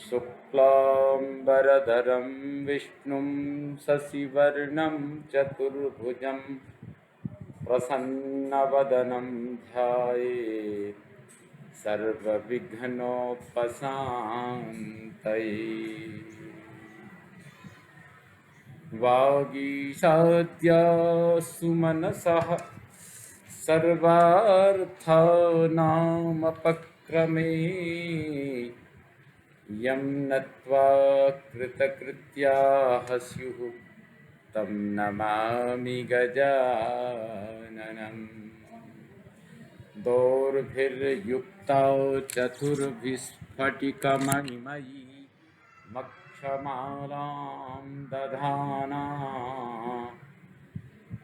शुक्लाम्बरधरं विष्णुं शशिवर्णं चतुर्भुजं प्रसन्नवदनं ध्यायेत् सर्वविघ्नोपशान्तये। वागीशाद्या सुमनसः सर्वार्थानामपक्रमे यं नत्वा कृतकृत्याः स्युः तं नमामि गजाननम्। दोर्भिर्युक्ता चतुर्भिस्फटिकमणिमयी मक्षमालां दधाना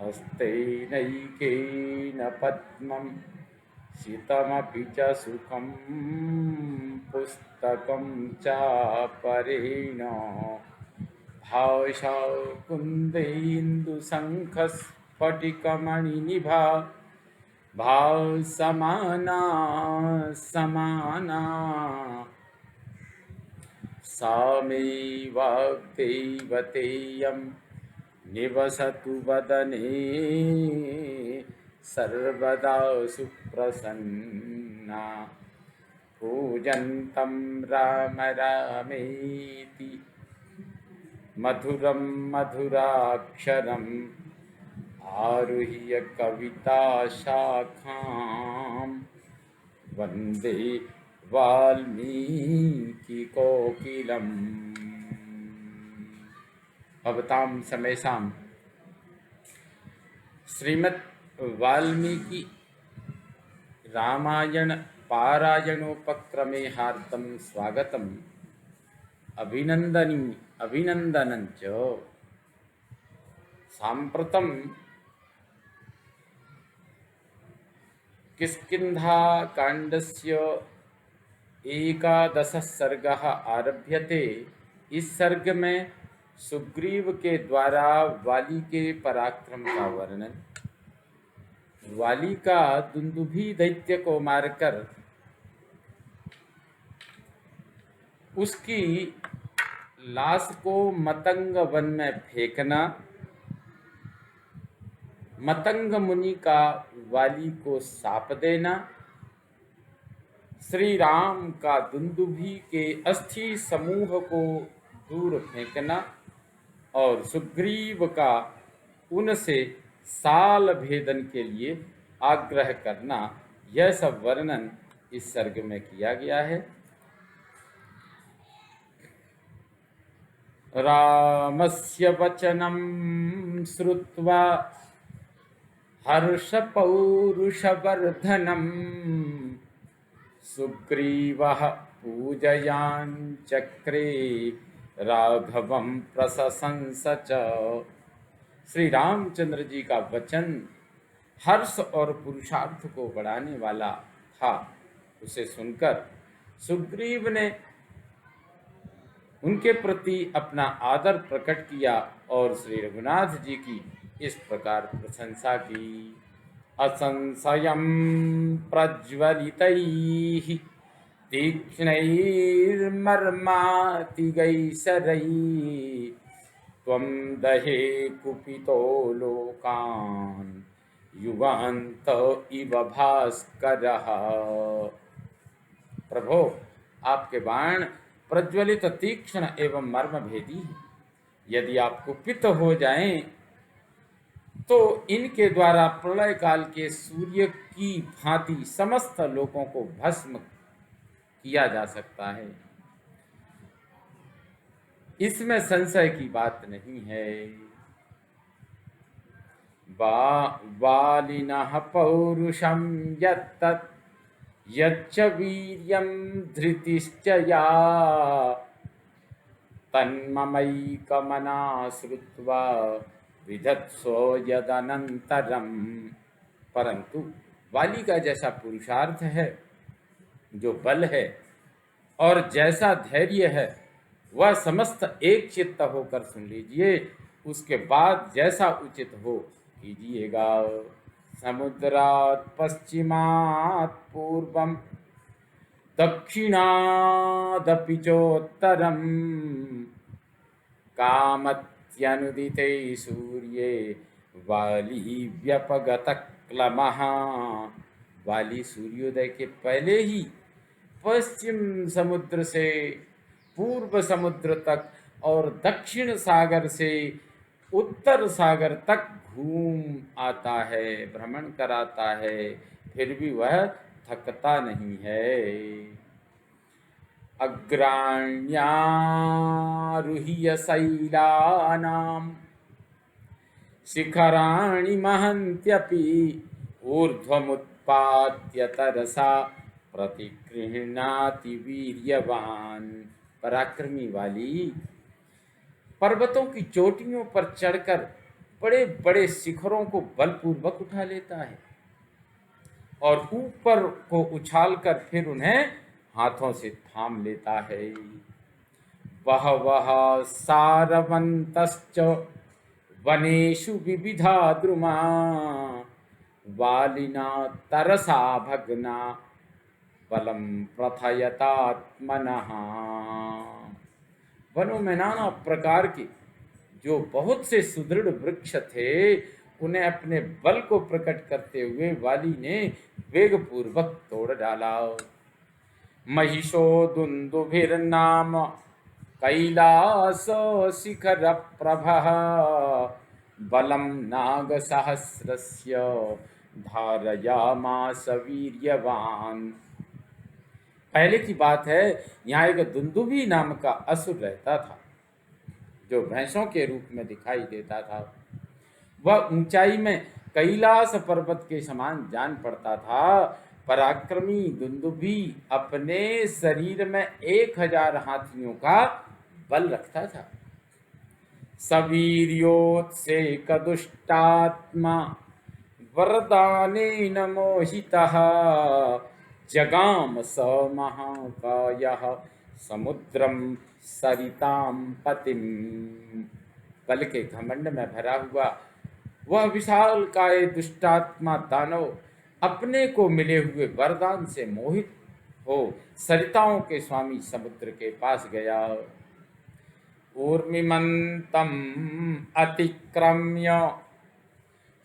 हस्तैनैकेन पद्मं सितमपि च सुखं पुस्तकं चापरेण भाषा कुन्देन्दुशङ्खस्फटिकमणिनिभा भासमाना समाना सा मे वाग्देवतेयं निवसतु वदने सर्वदा सुप्रसन्ना। पूजन्तं राम रामेति मधुरं मधुराक्षरम् आरुह्य कविताशाखां वन्दे वाल्मीकिकोकिलम्। भवतां समेषां श्रीमद् वाल्मीकि रामायण पारायणोपक्रमे हार्दं स्वागतम् अभिनन्दनञ्च। साम्प्रतं किष्किन्धाकाण्डस्य 11 सर्गः आरभ्यते। इस सर्ग में सुग्रीव के द्वारा वाली के पराक्रम का वर्णन, वाली का दुंदुभी दैत्य को मारकर उसकी लाश को मतंग वन में फेंकना, मतंग मुनि का वाली को शाप देना, श्री राम का दुंदुभी के अस्थि समूह को दूर फेंकना और सुग्रीव का उनसे साल भेदन के लिए आग्रह करना, यह सब वर्णन इस सर्ग में किया गया है। रामस्य वचनं श्रुत्वा हर्षपौरुषवर्धनम् सुग्रीवः पूजयाञ्चक्रे राघवं प्रशंस च। श्री रामचंद्र जी का वचन हर्ष और पुरुषार्थ को बढ़ाने वाला था। उसे सुनकर सुग्रीव ने उनके प्रति अपना आदर प्रकट किया और श्री रघुनाथ जी की इस प्रकार प्रशंसा की। असंशयं प्रज्वलितैः तीक्ष्णैर्मर्मातिगैशरैः त्वं दहे कुपितो लोकान् युगान्त इव भास्करः। प्रभो, आपके बाण प्रज्वलित, तीक्ष्ण एवं मर्मभेदी है। यदि आप कुपित हो जाएं तो इनके द्वारा प्रलय काल के सूर्य की भांति समस्त लोगों को भस्म किया जा सकता है, इसमें संशय की बात नहीं है। वालिनः पौरुषं यत्तत् यच्च वीर्यं धृतिश्च या तन्ममैकमना श्रुत्वा विधत्सो यदनन्तरम्। परंतु वाली का जैसा पुरुषार्थ है, जो बल है और जैसा धैर्य है, वह समस्त एक चित्त होकर सुन लीजिए। उसके बाद जैसा उचित हो कीजिएगा। समुद्रात् पश्चिमात् पूर्वं दक्षिणादपि चोत्तरम कामत्यनुदिते सूर्ये वाली व्यपगत क्लमः। वाली सूर्योदय के पहले ही पश्चिम समुद्र से पूर्व समुद्र तक और दक्षिण सागर से उत्तर सागर तक घूम आता है, भ्रमण कराता है, फिर भी वह थकता नहीं है। अग्राण्यारुह्य शैलानां शिखराणि महन्त्यपि ऊर्ध्वमुत्पात्य तरसा प्रतिगृह्णाति वीर्यवान। पराक्रमी वाली पर्वतों की चोटियों पर चढ़कर बड़े बड़े शिखरों को बलपूर्वक उठा लेता है और ऊपर को उछालकर फिर उन्हें हाथों से थाम लेता है। वह सारवन्तश्च वनेषु विविधा द्रुमा वालिना तरसा भग्ना बलम प्रथयतात्मनः। वनों में नाना प्रकार के जो बहुत से सुदृढ़ वृक्ष थे, उन्हें अपने बल को प्रकट करते हुए वाली ने वेगपूर्वक तोड़ डाला। महिषो दुन्दुभिर्नाम कैलास शिखर प्रभः बलम नागसहस्रस्य धारयामास वीर्यवान। पहले की बात है, यहाँ एक दुंदुभी नाम का असुर रहता था जो भैंसों के रूप में दिखाई देता था। वह ऊंचाई में कैलाश पर्वत के समान जान पड़ता था। पराक्रमी दुंदुभी अपने शरीर में 1000 हाथियों का बल रखता था। सवीर्योत्सेक दुष्टात्मा वरदानेन मोहितः जगाम स महाकायः समुद्रम सरितां पतिम। बल के घमंड में भरा हुआ वह विशाल काय दुष्टात्मा दानव अपने को मिले हुए वरदान से मोहित हो सरिताओं के स्वामी समुद्र के पास गया। ऊर्मिमंतम अतिक्रम्य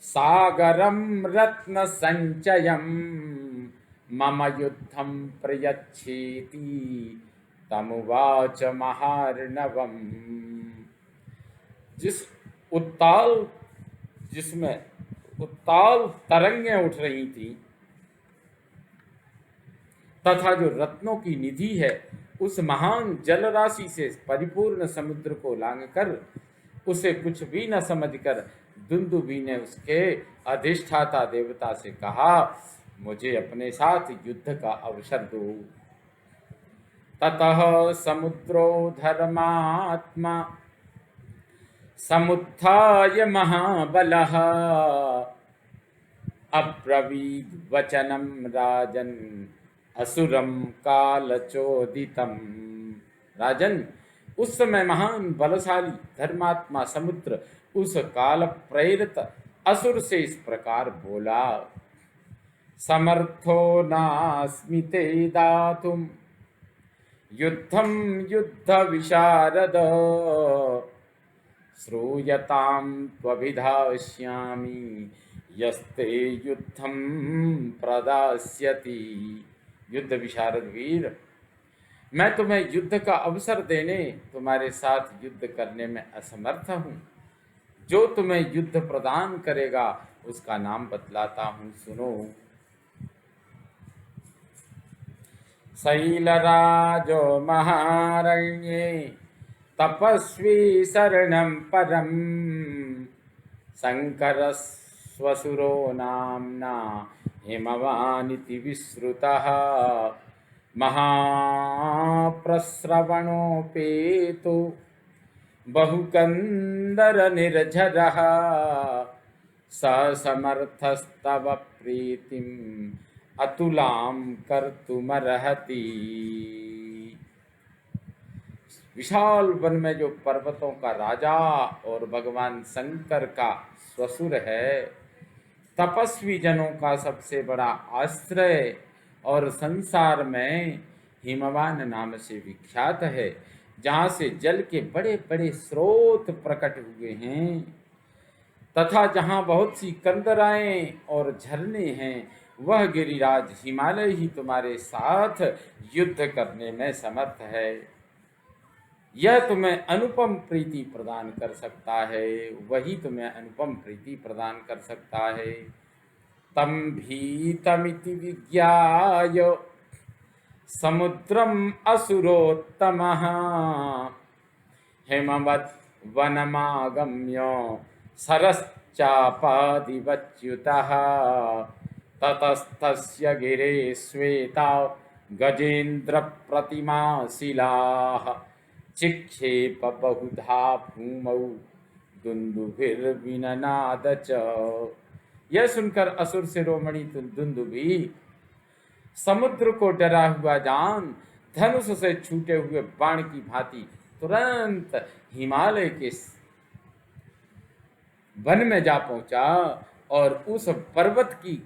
सागरम रत्न संचयम मम युद्धम प्रयच्छेति तमुवाच महार्णवम। जिसमें उत्ताल तरंगें उठ रही थी तथा जो रत्नों की निधि है, उस महान जल राशि से परिपूर्ण समुद्र को लांघकर उसे कुछ भी न समझकर दुंदुभी ने उसके अधिष्ठाता देवता से कहा, मुझे अपने साथ युद्ध का अवसर दो। ततः समुद्रो धर्मात्मा समुत्थाय महाबलः अब्रवीद् वचनं राजन् असुरम कालचोदितम। राजन, उस समय महान बलशाली धर्मात्मा समुद्र उस काल प्रेरित असुर से इस प्रकार बोला, समर्थो नास्मि ते दातुम युद्धम युद्ध विशारद श्रूयतां त्वभिधास्यामि यस्ते युद्धम प्रदास्यति। युद्ध विशारद वीर, मैं तुम्हें युद्ध का अवसर देने तुम्हारे साथ युद्ध करने में असमर्थ हूँ। जो तुम्हें युद्ध प्रदान करेगा उसका नाम बतलाता हूँ, सुनो। शैलराजो महारण्ये तपस्वी शरणं परम शंकर स्वसुरो नाम्ना हिमवानिति विश्रुतः महाप्रस्रवणोपेतो बहुकंदर निर्झरः स समर्थस्तव प्रीतिम अतुलां कर्तुमर्हति। विशाल वन में जो पर्वतों का राजा और भगवान शंकर का ससुर है, तपस्वी जनों का सबसे बड़ा आश्रय और संसार में हिमवान नाम से विख्यात है, जहाँ से जल के बड़े बड़े स्रोत प्रकट हुए हैं तथा जहाँ बहुत सी कंदराएं और झरने हैं, वह गिरिराज हिमालय ही तुम्हारे साथ युद्ध करने में समर्थ है। यह तुम्हें अनुपम प्रीति प्रदान कर सकता है, वही तुम्हें अनुपम प्रीति प्रदान कर सकता है। तम भीतमिति विज्ञाय समुद्रम असुरोत्तमः हिमवत् वनमागम्य सरश्चापादिवच्युतः ततस्तस्य गिरे श्वेता गजेन्द्र प्रतिमा शिलाः चिक्षेप बहुधा भूमौ दुन्दुभिर्विननाद च। यह सुनकर असुर शिरोमणि दुन्दुभि समुद्र को डरा हुआ जान धनुष से छूटे हुए बाण की भांति तुरंत हिमालय के वन में जा पहुंचा और उस पर्वत की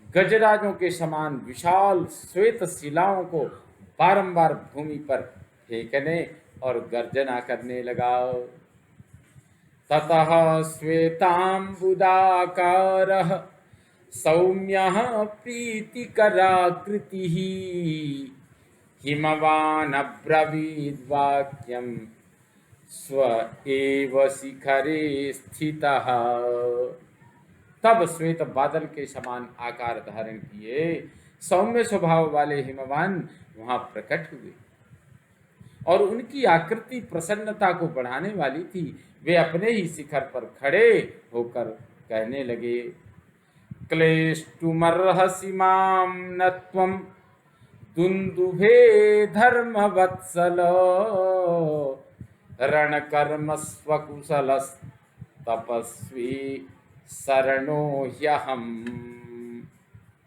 गजराजों के समान विशाल श्वेत शिलाओं को बारंबार भूमि पर फेंकने और गर्जना करने लगा। ततः श्वेतांबुदाकारः सौम्यः प्रीतिकराकृतिः हिमवान् अब्रवीद्वाक्यं स्व एव शिखरे स्थितः। तब श्वेत बादल के समान आकार धारण किए सौम्य स्वभाव वाले हिमवान वहां प्रकट हुए और उनकी आकृति प्रसन्नता को बढ़ाने वाली थी। वे अपने ही शिखर पर खड़े होकर कहने लगे, क्लेष्टुमर्हसि मां न त्वं दुन्दुभे धर्मवत्सल रणकर्म स्वकुशलस्तपस्वी शरणो ह्यहम्।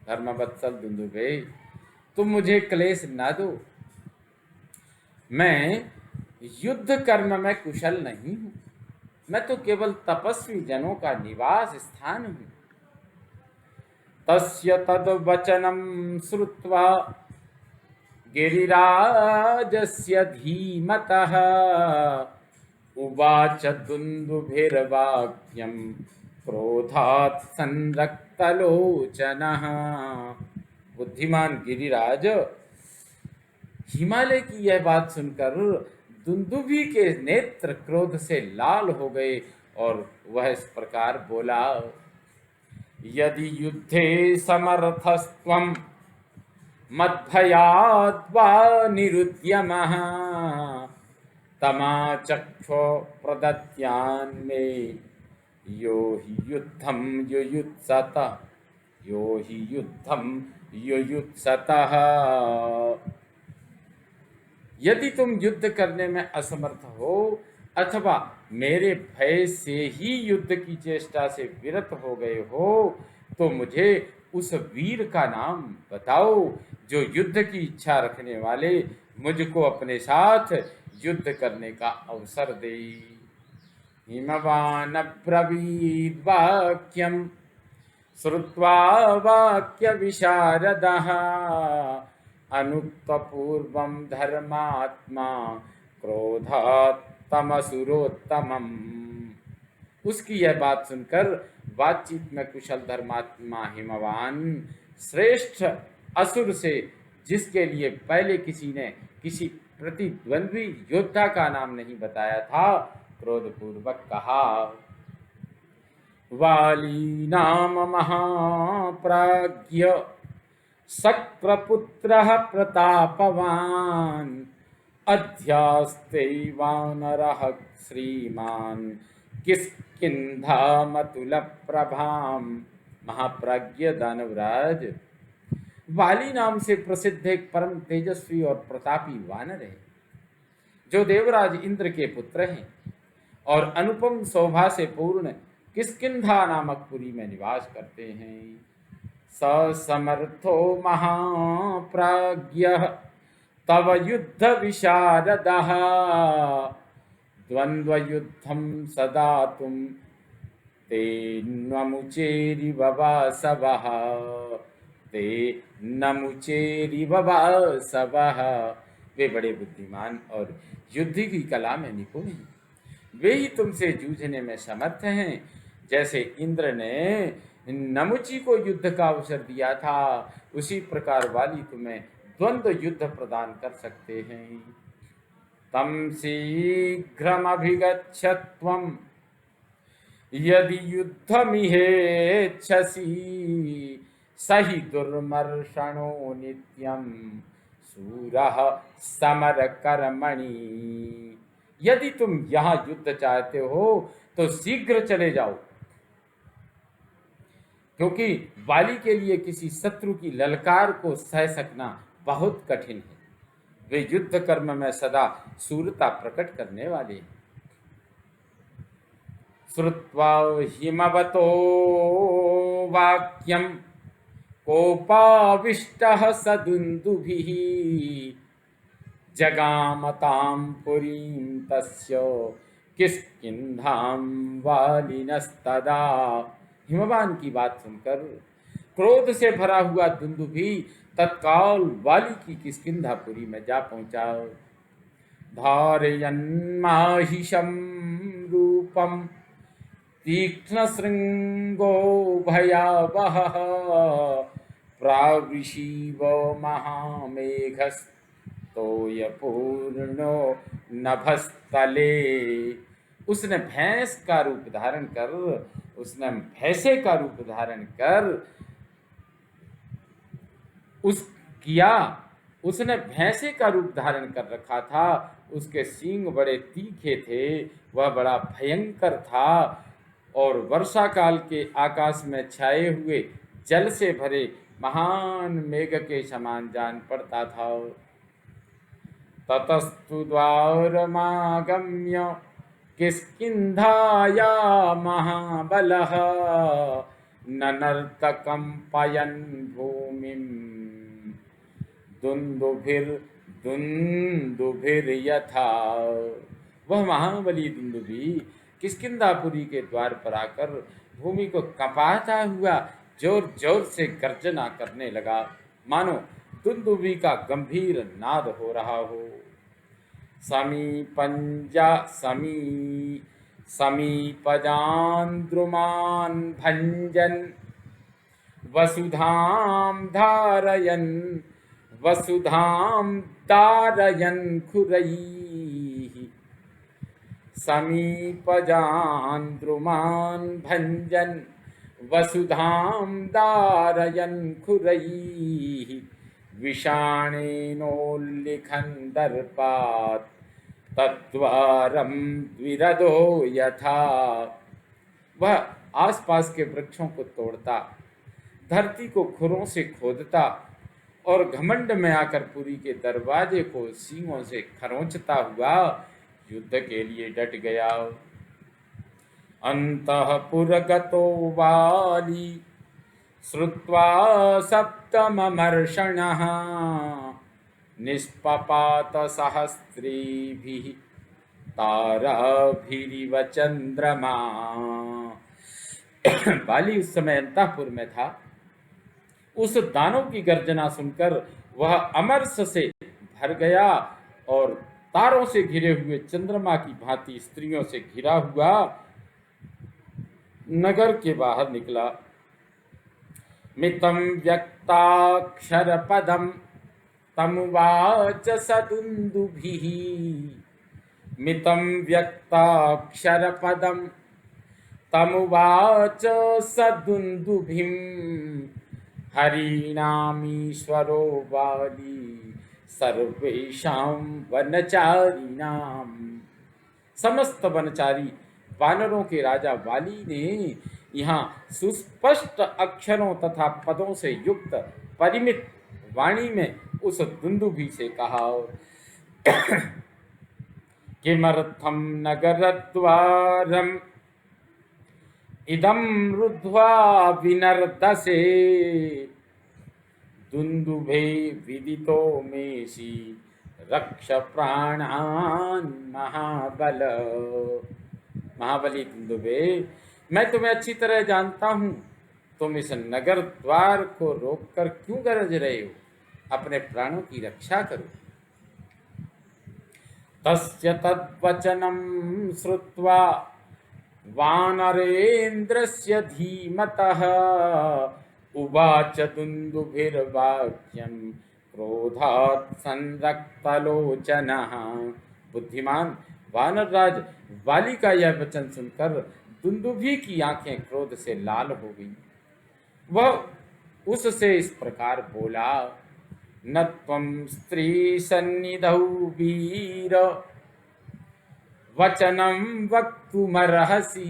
धर्मवत्सल दुन्दुभे, तुम मुझे क्लेश न दो, मैं युद्ध कर्म में कुशल नहीं हूं, मैं तो केवल तपस्वी जनों का निवास स्थान हूं। तस्य तद्वचनं श्रुत्वा गिरिराजस्य धीमतः उवाच दुन्दुभिर्वाक्यं क्रोधात् संरक्तलोचनः। बुद्धिमान गिरिराज हिमालय की यह बात सुनकर दुन्दुभि के नेत्र क्रोध से लाल हो गए और वह इस प्रकार बोला, यदि युद्धे समर्थस्त्वं मद्भयाद्वा निरुद्यमः तमाचक्षो प्रदत्यान्मे यो हि युद्धं युयुत्सतः। यदि तुम युद्ध करने में असमर्थ हो अथवा मेरे भय से ही युद्ध की चेष्टा से विरत हो गए हो, तो मुझे उस वीर का नाम बताओ जो युद्ध की इच्छा रखने वाले मुझको अपने साथ युद्ध करने का अवसर दे। हिमवान् अब्रवीद् वाक्यं श्रुत्वा वाक्य विशारदः अनुक्तपूर्वं धर्मात्मा क्रोधात् तमसुरोत्तमम्। उसकी यह बात सुनकर बातचीत में कुशल धर्मात्मा हिमवान श्रेष्ठ असुर से, जिसके लिए पहले किसी ने किसी प्रतिद्वंद्वी योद्धा का नाम नहीं बताया था, क्रोधपूर्वक कहा, वाली नाम महाप्राज्ञ शक्रपुत्रः प्रतापवान् अध्यास्ते वानरः श्रीमान् किष्किन्धामतुल प्रभाम। महाप्राज्ञ दानवराज वाली नाम से प्रसिद्ध एक परम तेजस्वी और प्रतापी वानर है, जो देवराज इंद्र के पुत्र हैं और अनुपम शोभा से पूर्ण किष्किंधा नामक पुरी में निवास करते हैं। स समर्थो महाप्राज्ञः तव युद्ध विशारदः द्वंद्व युद्धं सदातुं तेन्वमुचेरिव वासवः ते नमुचेरिव वासवः। वे बड़े बुद्धिमान और युद्ध की कला में निपुण हैं। वे ही तुमसे जूझने में समर्थ हैं। जैसे इंद्र ने नमुची को युद्ध का अवसर दिया था, उसी प्रकार वाली तुम्हें द्वंद्व युद्ध प्रदान कर सकते हैं। तम शीघ्रमभिगच्छ त्वं यदि युद्धमिहेच्छसि, सहि दुर्मर्षणो नित्यं शूरः समरकर्मणि। यदि तुम यहाँ युद्ध चाहते हो तो शीघ्र चले जाओ, क्योंकि वाली के लिए किसी शत्रु की ललकार को सह सकना बहुत कठिन है। वे युद्ध कर्म में सदा शूरता प्रकट करने वाले हैं। श्रुत्वा हिमवतो वाक्यं कोपाविष्टः स दुन्दुभिः, जगामतां पुरीं तस्य किष्किन्धां वालिनस्तदा। हिमवान की बात सुनकर क्रोध से भरा हुआ दुन्दुभि तत्काल वाली की किष्किंधापुरी में जा पहुंचा। धारयन्माहिषं रूपं तीक्ष्ण श्रृंगो भयावहः, प्रावृषीव महामेघस्तोयपूर्णो नभस्तले। उसने भैंस का रूप धारण कर भैंसे का रूप धारण कर उसने भैंसे का रूप धारण कर रखा था। उसके सींग बड़े तीखे थे, वह बड़ा भयंकर था और वर्षा काल के आकाश में छाए हुए जल से भरे महान मेघ के समान जान पड़ता था। ततस्तु द्वारमागम्य किष्किन्धाया महाबलः, ननर्तकम्पयन् भूमिं दुन्दुभिर्यथा। वह महाबली दुन्दुभि किष्किंधापुरी के द्वार पर आकर भूमि को कंपाता हुआ जोर जोर से गर्जना करने लगा, मानो दुन्दुभि का गंभीर नाद हो रहा हो। समीपजान्द्रुमान् भञ्जन् वसुधां धारयन् खुरैः। समीपजान्द्रुमान् भञ्जन् वसुधां धारयन् खुरैः, विषाणेनोल्लिखन् दर्पात् तद्वारं द्विरदो यथा। वह आसपास के वृक्षों को तोड़ता, धरती को खुरों से खोदता और घमंड में आकर पुरी के दरवाजे को सींगों से खरोंचता हुआ युद्ध के लिए डट गया। अंतःपुरगतो वाली श्रुत्वा सप्तममर्षणः, निष्पपात सहस्त्रीभिः ताराभिरिव चंद्रमा। बाली उस समय अंतःपुर में था। उस दानव की गर्जना सुनकर वह अमरस से भर गया और तारों से घिरे हुए चंद्रमा की भांति स्त्रियों से घिरा हुआ नगर के बाहर निकला। मितं व्यक्ताक्षरपदं तमुवाच सदुन्दुभिः, मितं व्यक्ताक्षरपदं तमुवाच सदुन्दुभिं, हरीणामीश्वरो वाली सर्वेषां वनचारिणां। समस्त वनचारी वानरों के राजा वाली ने यहाँ सुस्पष्ट अक्षरों तथा पदों से युक्त परिमित वाणी में उस दुन्दुभि से कहा, किमर्थं नगरद्वारम् इदं रुद्ध्वा विनर्दसे, दुन्दुभे विदितो मेषि रक्ष प्राणान् महाबल। महाबली दुन्दुभे, मैं तुम्हें अच्छी तरह जानता हूँ तुम इस नगर द्वार को रोककर क्यों गरज रहे हो? अपने प्राणों की रक्षा करो। तस्य तद्वचनं श्रुत्वा वानरेन्द्रस्य धीमतः उवाच दुन्दुभिर्वाक्यं क्रोधात् संरक्तलोचनः। बुद्धिमान वानरराज वाली का यह वचन सुनकर दुन्दुभि की आंखें क्रोध से लाल हो गई। वह उससे इस प्रकार बोला, न त्वं स्त्री सन्निधौ वीर वचनं वक्तुमर्हसि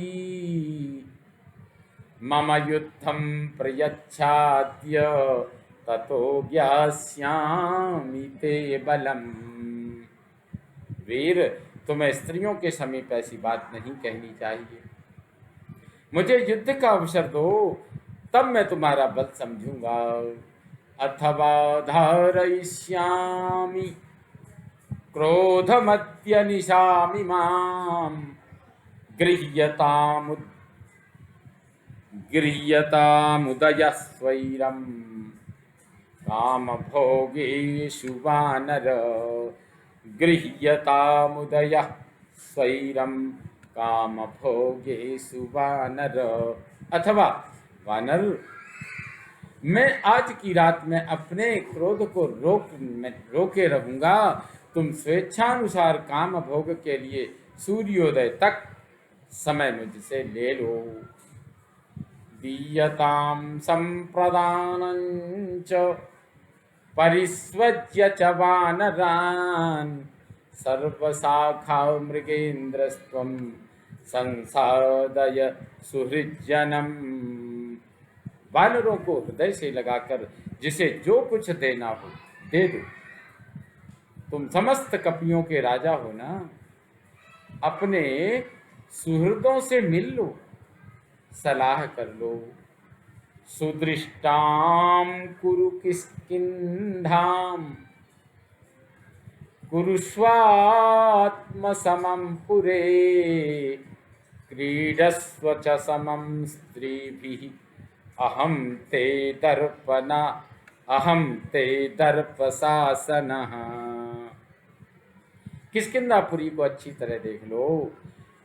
मम युद्धं प्रयच्छाद्य ततो ज्ञास्यामि ते बलम्। वीर, तुम्हें स्त्रियों के समीप ऐसी बात नहीं कहनी चाहिए। मुझे युद्ध का अवसर दो, तब मैं तुम्हारा बल समझूंगा। अथवा धारयिष्यामि क्रोधमद्य निशामि मां गृह्यतामुदयः स्वैरं कामभोगेषु वानर। गृह्यतामुदयः स्वैरं कामभोगेषु वानर। अथवा वानर, मैं आज की रात में अपने क्रोध को रोके रहूंगा। तुम स्वेच्छानुसार काम भोग के लिए सूर्योदय तक समय मुझसे ले लो। दीयतां संप्रदानं च परिस्वज्य च वानरान् सर्वशाखा मृगेन्द्रस्त्वं संसादय सुहृज्जनम्। वानरों को हृदय से लगाकर जिसे जो कुछ देना हो दे दो। तुम समस्त कपियों के राजा हो ना, अपने सुहृदों से मिल लो, सलाह कर लो। सुदृष्टां कुरु किष्किन्धां कुरुष्वात्मसमं पुरे क्रीडस्व च समं स्त्रीभिः अहं ते दर्पशासनः। किष्किंधापुरी को अच्छी तरह देख लो।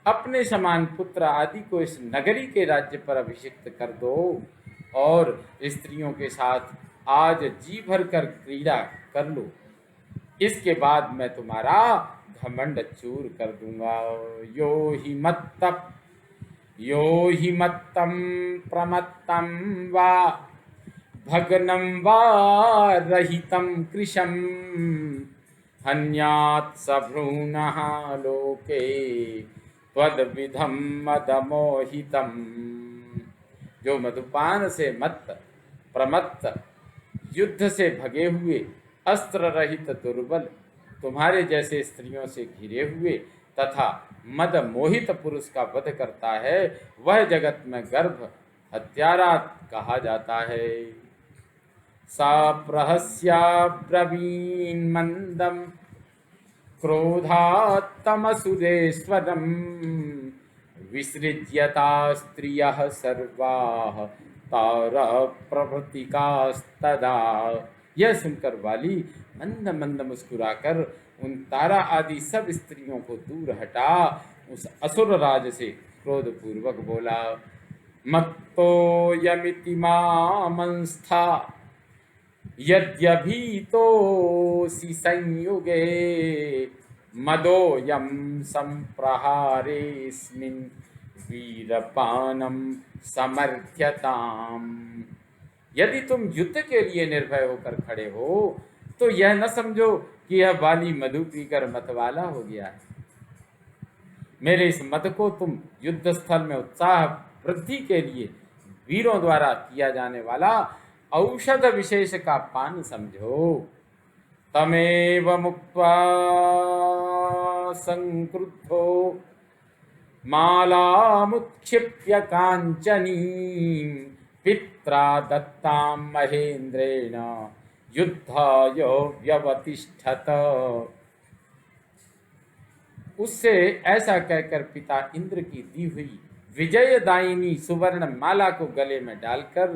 अपने समान पुत्र आदि को इस नगरी के राज्य पर अभिषिक्त कर दो और स्त्रियों के साथ आज जी भर कर क्रीड़ा कर लो। इसके बाद मैं तुम्हारा घमंड चूर कर दूंगा। यो हि मत्तं प्रमत्तं वा भग्नं वा रहितं कृशं हन्यात् सभ्रूणः लोके त्वद्विधं मदमोहितं। जो मधुपान से मत्त, प्रमत्त, युद्ध से भगे हुए, अस्त्र रहित दुर्बल, तुम्हारे जैसे स्त्रियों से घिरे हुए तथा मद मोहित पुरुष का वध करता है, वह जगत में गर्भ हत्यारा कहा जाता है। सा प्रहस्या ब्रवीन् मंदम क्रोधात्तमसुरेश्वरं विसृज्यता स्त्रियः सर्वाः तारा प्रभृतिकास्तदा। यह सुनकर वाली मंद मंद मुस्कुराकर उन तारा आदि सब स्त्रियों को दूर हटा उस असुर राज से क्रोधपूर्वक बोला, मत्तो यमिति मामंस्था यद्यभीतोऽसि संयुगे मदोऽयं संप्रहारेऽस्मिन् वीरपानं समर्थ्यताम्। यदि तुम युद्ध के लिए निर्भय होकर खड़े हो तो यह न समझो कि यह वाली मधु पीकर मतवाला हो गया है। मेरे इस मद को तुम युद्ध स्थल में उत्साह वृद्धि के लिए वीरों द्वारा किया जाने वाला औषध विशेष का पान समझो। तमेव मुक्त्वा संक्रुद्धो मालामुत्क्षिप्य कांचनीं पित्रा दत्तां महेंद्रेण युद्धाय व्यवतिष्ठत। उससे ऐसा कहकर पिता इंद्र की दी हुई विजयदायिनी सुवर्ण माला को गले में डालकर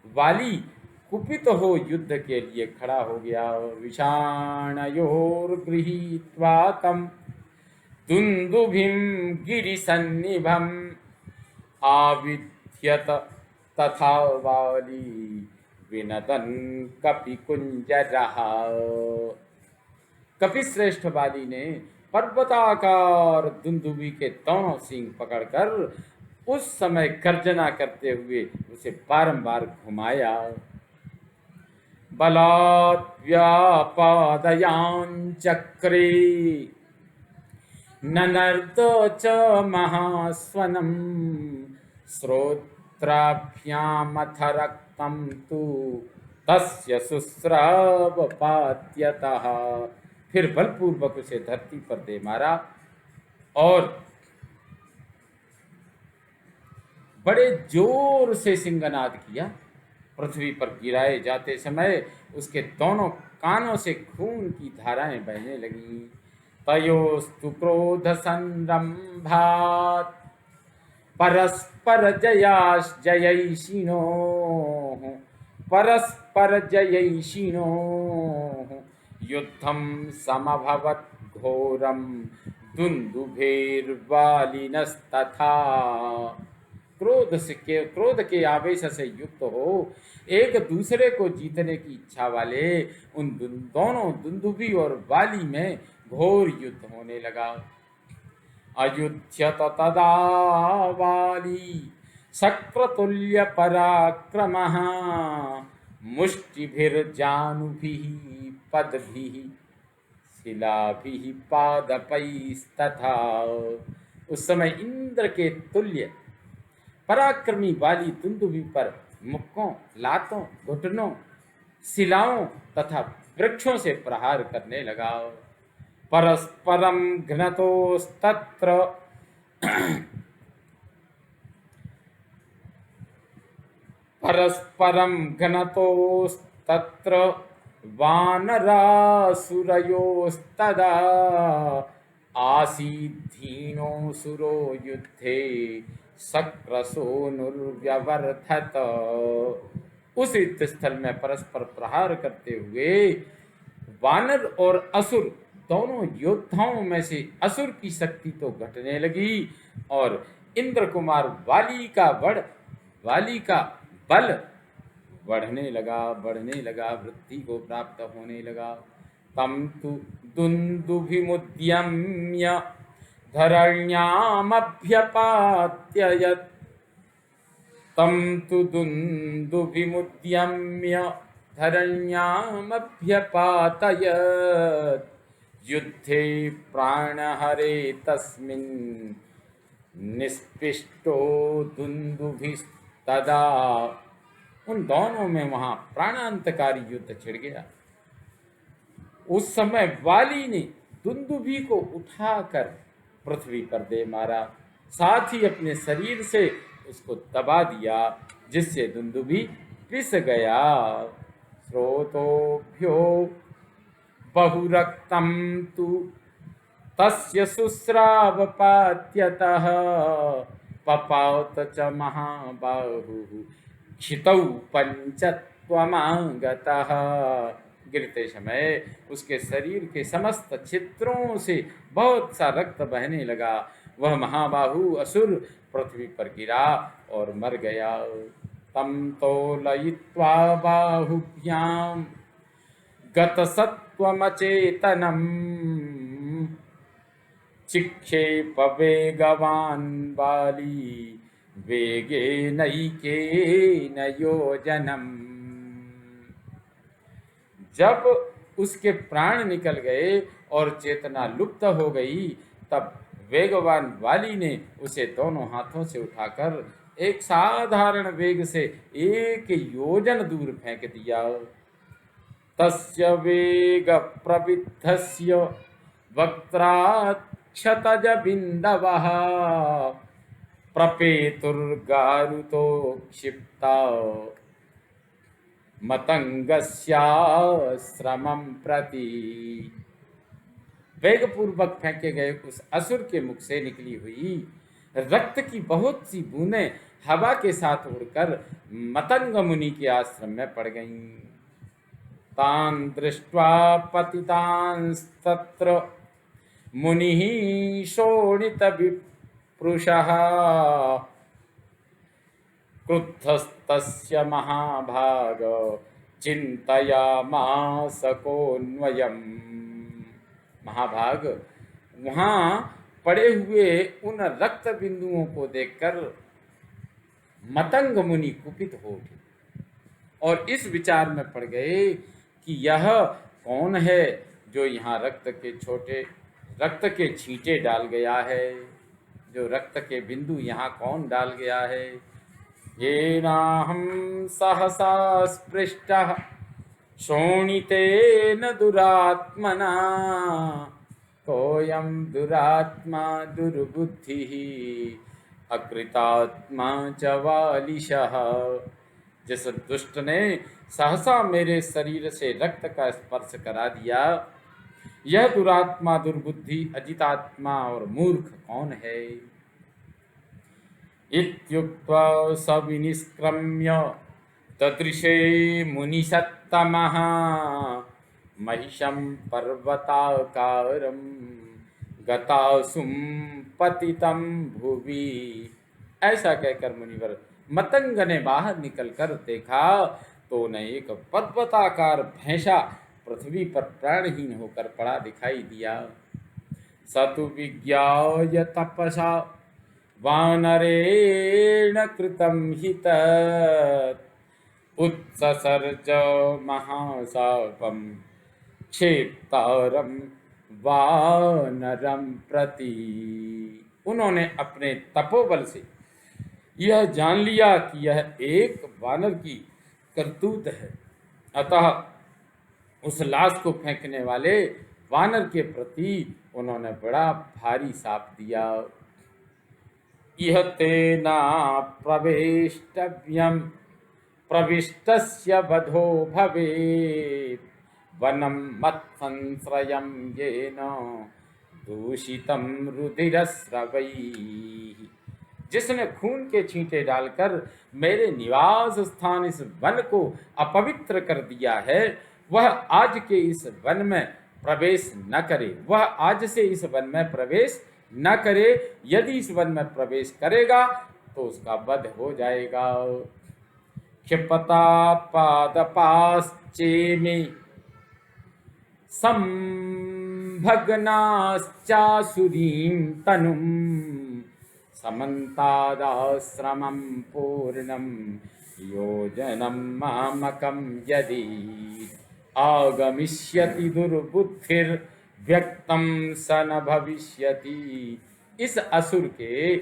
वाली कुपित हो युद्ध के लिए खड़ा हो गया। विषाणयोर्गृहीत्वा तम दुन्दुभिं गिरिसन्निभम् आविध्यत तथा वाली विनदन कपिकुंजरः। कपिश्रेष्ठ वाली ने पर्वताकार दुंदुभी के दोनों सींग पकड़कर उस समय गर्जना करते हुए उसे बारंबार घुमाया। बलात् व्यापादयाञ्चक्रे ननर्द च महास्वनम श्रोत्राभ्यामथ रक्तं तु तस्य शुस्राव पात्यतः। फिर बलपूर्वक उसे धरती पर दे मारा और बड़े जोर से सिंहनाद किया। पृथ्वी पर गिराए जाते समय उसके दोनों कानों से खून की धाराएं बहने लगीं। तयोस्तु क्रोध संरंभात परस्पर जयैषिणो परस्पर जयैषिणो युद्धं समभवत् घोरं दुन्दुभेर्वालिनस्तथा। क्रोध के आवेश से युक्त हो एक दूसरे को जीतने की इच्छा वाले उन दोनों दुंदुभी और वाली में घोर युद्ध होने लगा। अयुध्यत तदा वाली शक्रतुल्य पराक्रमः मुष्टिभिर्जानुभिः पदभिः शिलाभिः पादपैस्तथा। उस समय इंद्र के तुल्य पराक्रमी वाली दुंदुभी पर मुक्कों, लातों, घुटनों, शिलाओं तथा वृक्षों से प्रहार करने लगा। परस्परम घ्नतोस्तत्र परस्परम घ्नतोस्तत्र वानरासुरयोस्तदा आसीद्धीनोऽसुरो युद्धे शक्रसोनुर्व्यवर्धत। उस युद्ध स्थल में परस्पर प्रहार करते हुए वानर और असुर दोनों योद्धाओं में से असुर की शक्ति तो घटने लगी और इंद्र कुमार वाली का बल बढ़ने लगा, वृद्धि को प्राप्त होने लगा। तम तु दुन्दुभिमुद्यम्य धरण्यामभ्यपात्ययत् तं तु दुन्दुभिमुद्यम्य धरण्यामभ्यपातयत् युद्धे प्राणहरे तस्मिन् निष्पिष्टो दुन्दुभिस्तदा। उन दोनों में वहां प्राणांतकारी युद्ध छिड़ गया। उस समय वाली ने दुंदुभी को उठाकर पृथ्वी पर दे मारा, साथ ही अपने शरीर से उसको दबा दिया, जिससे दुंदुभी पिस गया। स्रोतोभ्यो बहुरक्तं तु तस्य शुस्रावपात्यतः पपात च महाबाहुः क्षितौ पंचत्वमागतः। गिरते समय उसके शरीर के समस्त छिद्रों से बहुत सा रक्त बहने लगा। वह महाबाहु असुर पृथ्वी पर गिरा और मर गया। तम तोलयित्वा बाहुभ्यां गतसत्त्वमचेतनम् चिक्षेप वेगवान् बाली वेगेनैकेन योजनम्। जब उसके प्राण निकल गए और चेतना लुप्त हो गई, तब वेगवान वाली ने उसे दोनों हाथों से उठाकर एक साधारण वेग से 1 योजन दूर फेंक दिया। तस्य वेग प्रविद्धस्य वक्त्राक्षतज बिंदवः प्रपेतुर्गारुतो क्षिप्ता मतंगस्याश्रमं प्रति। वेग पूर्वक फेंके गए उस असुर के मुख से निकली हुई रक्त की बहुत सी बूंदें हवा के साथ उड़कर मतंग मुनि के आश्रम में पड़ गईं। तान दृष्ट्वा पतितांस्तत्र मुनिः शोणितविप्रुषः क्रुद्धस्तस्य महाभाग चिंतयामास कोन्वयम्। महाभाग वहां पड़े हुए उन रक्त बिंदुओं को देखकर मतंग मुनि कुपित हो उठे और इस विचार में पड़ गए कि यह कौन है जो यहाँ रक्त के छींटे डाल गया है, जो रक्त के बिंदु यहाँ कौन डाल गया है। येनाहं सहसा स्पृष्टः शोणितेन दुरात्मना कोऽयं दुरात्मा दुर्बुद्धिः अकृतात्मा च बालिशः। जिस दुष्ट ने सहसा मेरे शरीर से रक्त का स्पर्श करा दिया, यह दुरात्मा दुर्बुद्धि अजितात्मा और मूर्ख कौन है। इत्युक्त्वा स विनिष्क्रम्य ददृशे मुनिसत्तमः महिषं पर्वताकारं गतासुं पतितं भुवि। ऐसा कहकर मुनिवर मतंग ने बाहर निकलकर देखा तो उन्हें एक पर्वताकार भैंसा पृथ्वी पर प्राणहीन होकर पड़ा दिखाई दिया। सतु विज्ञाय तपसा वानरेण कृतं हित उत्ससर्ज महाशापं क्षेप्तारं वानरं प्रति। उन्होंने अपने तपोबल से यह जान लिया कि यह एक वानर की करतूत है, अतः उस लाश को फेंकने वाले वानर के प्रति उन्होंने बड़ा भारी शाप दिया। इह तेना प्रवेष्टव्यं प्रविष्टस्य वधो भवेत् वनं मत्संश्रयं येन दूषितं रुधिरस्रवैः। जिसने खून के छींटे डालकर मेरे निवास स्थान इस वन को अपवित्र कर दिया है, वह आज के इस वन में प्रवेश न करे। वह आज से इस वन में प्रवेश न करे। यदि इस वन में प्रवेश करेगा तो उसका वध हो जाएगा। क्षिपता पादपाश्चेमे संभग्नाश्चासुरीं तनुम् समन्तादाश्रमं पूर्णं योजनं मामकं यदि आगमिष्यति दुर्बुद्धिर्व्यक्तं स न भविष्यति। इस असुर के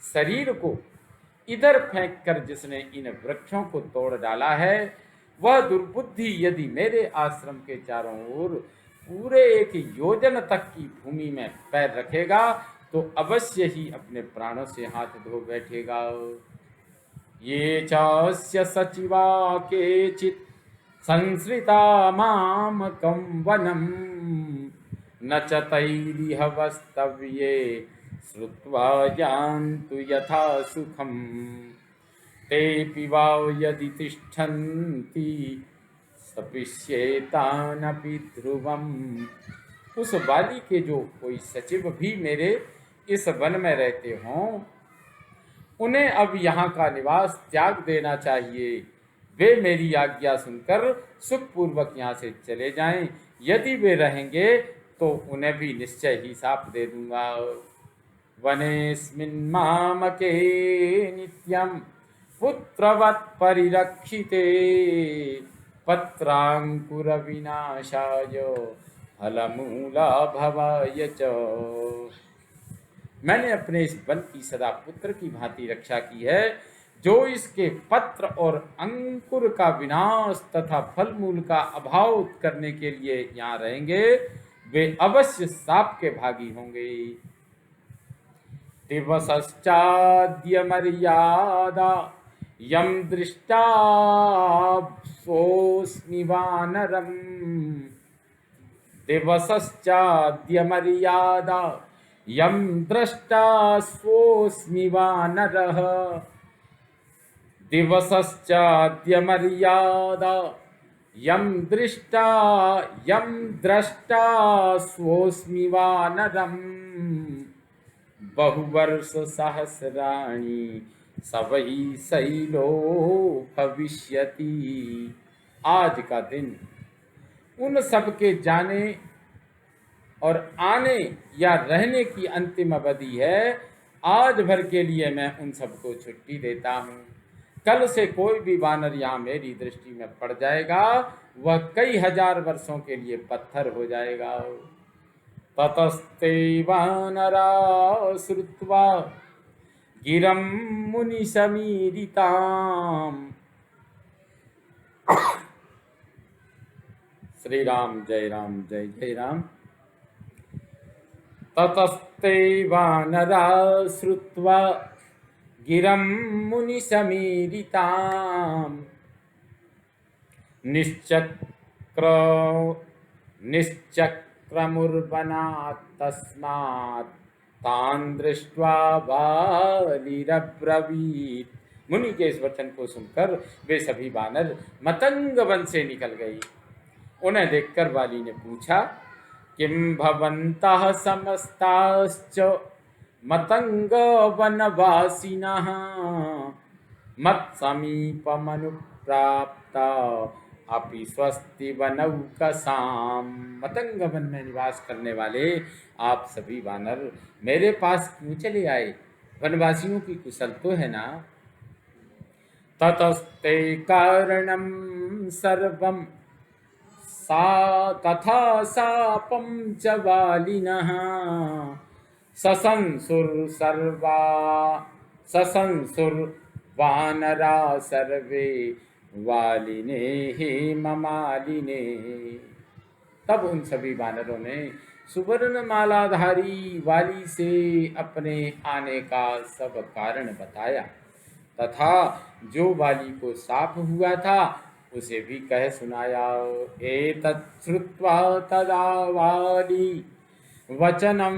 शरीर को इधर फेंककर जिसने इन वृक्षों को तोड़ डाला है, वह दुर्बुद्धि यदि मेरे आश्रम के चारों ओर पूरे एक योजन तक की भूमि में पैर रखेगा तो अवश्य ही अपने प्राणों से हाथ धो बैठेगा। ये चास्य सचिवा केचित् संश्रिता मामकं वनं न च तैरिह वस्तव्ये श्रुत्वा यान्तु यथा सुखम् तेऽपि वा यदि तिष्ठन्ति सपिष्येतानपि ध्रुवम्। उस बाली के जो कोई सचिव भी मेरे इस वन में रहते हों, उन्हें अब यहाँ का निवास त्याग देना चाहिए। वे मेरी आज्ञा सुनकर सुखपूर्वक यहाँ से चले जाएं। यदि वे रहेंगे तो उन्हें भी निश्चय ही शाप दे दूंगा। वनेस्मिन् मामके नित्यं पुत्रवत् परिरक्षिते पत्रांकुर विनाशाय फलमूला भवाय च। मैंने अपने इस वन की सदा पुत्र की भांति रक्षा की है। जो इसके पत्र और अंकुर का विनाश तथा फल मूल का अभाव करने के लिए यहाँ रहेंगे, वे अवश्य शाप के भागी होंगे। दिवसश्चाद्य मर्यादा यम दृष्टा सोऽस्मि वानरम् दिवसश्चाद्य मर्यादा यम दृष्टा स्वोऽस्मि वानरः दिवसश्चाद्य मर्यादा यम दृष्टा स्वोऽस्मि वानरम् बहुवर्ष सहस्राणि स वै शैलो भविष्यति। आज का दिन उन सब के जाने और आने या रहने की अंतिम अवधि है। आज भर के लिए मैं उन सबको छुट्टी देता हूँ। कल से कोई भी वानर यहाँ मेरी दृष्टि में पड़ जाएगा, वह कई हजार वर्षों के लिए पत्थर हो जाएगा। ततस्ते वानरा श्रुत्वा गिरं मुनिसमीरिताम्। श्री राम जय जय राम। ततस्ते वानरा श्रुत्वा गिरं मुनिसमीरिताम् निश्चक्रमुर्वनात् तस्मात् तान् दृष्ट्वा वालिरब्रवीत्। मुनि के इस वचन को सुनकर वे सभी वानर मतंग वन से निकल गई। उन्हें देखकर वाली ने पूछा, किम भवन्तः समस्ताश्च मतंग वनवासिनः मत्समीपमनुप्राप्ता अपि स्वस्ति वनौकसाम। मतंग वन में निवास करने वाले आप सभी वानर मेरे पास क्यों चले आए? वनवासियों की कुशल तो है ना? ततस्ते कारणं सर्वं सा तथा सापं च वालिनः ससंसुर्वानरा सर्वे वालिने हेममालिने। तब उन सभी वानरों ने सुवर्ण मालाधारी वाली से अपने आने का सब कारण बताया तथा जो वाली को शाप हुआ था उसे भी कह सुनाया। एतत् श्रुत्वा तदा वाली वचनं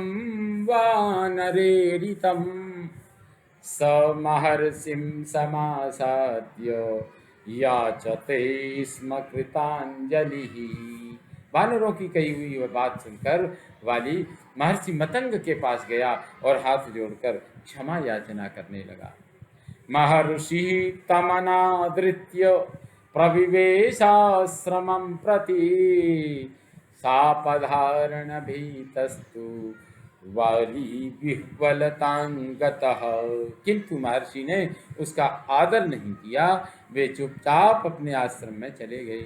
वानरेरितं स महर्षिं समासाद्य याचते स्म कृतांजलिः। वानरों की कही हुई वह बात सुनकर वाली महर्षि मतंग के पास गया और हाथ जोड़कर क्षमा याचना करने लगा। महर्षि तमनादृत्य प्रविवेशाश्रमं प्रति सापधारण भीतस्तु वाली विह्वलतांगतः। किंतु महर्षि ने उसका आदर नहीं किया, वे चुपचाप अपने आश्रम में चले गए।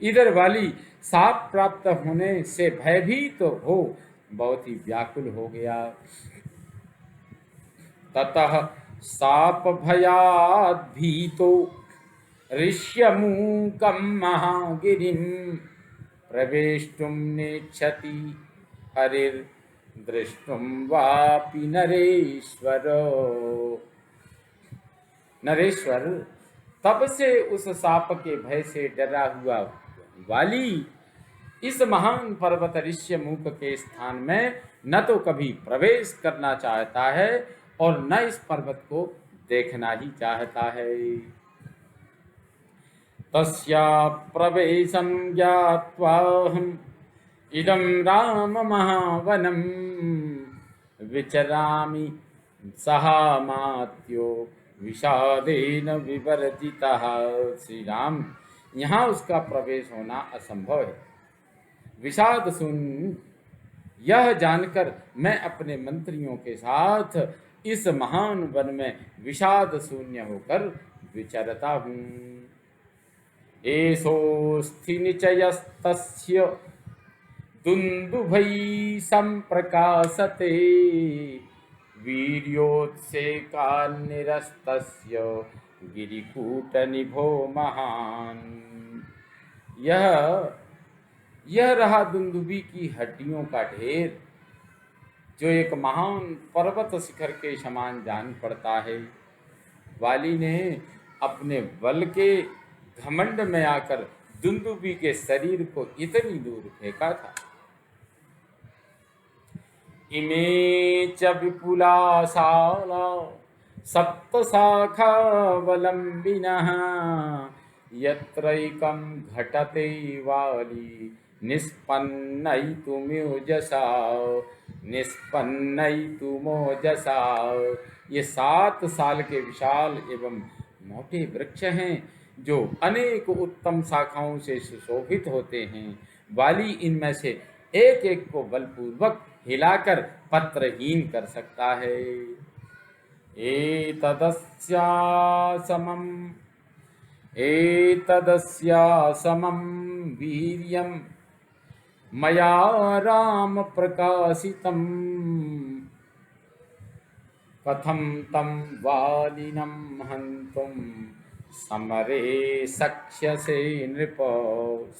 इधर वाली साप प्राप्त होने से भयभीत तो हो बहुत ही व्याकुल हो गया। ततः साप भयात् भीतो ऋष्यमूकं महागिरिं प्रवेष्टुं नेच्छति हरिर्दृष्टुं वापि नरेश्वर। तब से उस साप के भय से डरा हुआ वाली इस महान पर्वत ऋष्यमूक के स्थान में न तो कभी प्रवेश करना चाहता है और न इस पर्वत को देखना ही चाहता है। तस्या प्रवेशं ज्ञात्वाहम् इदं राम महावनं विचरामि सहामात्यो विषादेन विवर्जितः। श्री राम, यहाँ उसका प्रवेश होना असंभव है। विषाद सुन यह जानकर मैं अपने मंत्रियों के साथ इस महान वन में विषाद शून्य होकर विचरता हूँ। एषोऽस्ति निचयस्तस्य दुन्दुभै सम्प्रकाशते वीर्योत्सेकान्निरस्तस्य गिरिकूटनिभो महान्। यह रहा दुंदुभी की हड्डियों का ढेर जो एक महान पर्वत शिखर के समान जान पड़ता है। वाली ने अपने बल के घमंड में आकर दुंदुभी के शरीर को इतनी दूर फेंका था। इमे च विपुलाशाला सप्तशाखावलम्बिनः यत्रैकं घटते वाली निष्पन्नयितुमोजसा निष्पन्नयितुमोजसा। ये 7 साल के विशाल एवं मोटे वृक्ष हैं जो अनेक उत्तम शाखाओं से सुशोभित होते हैं। वाली इनमें से एक एक को बलपूर्वक हिलाकर पत्रहीन कर सकता है। एतदस्यासमं वीर्यं मया राम प्रकाशितम् कथं तं वालिनं हन्तुं समरे शक्ष्यसे नृप।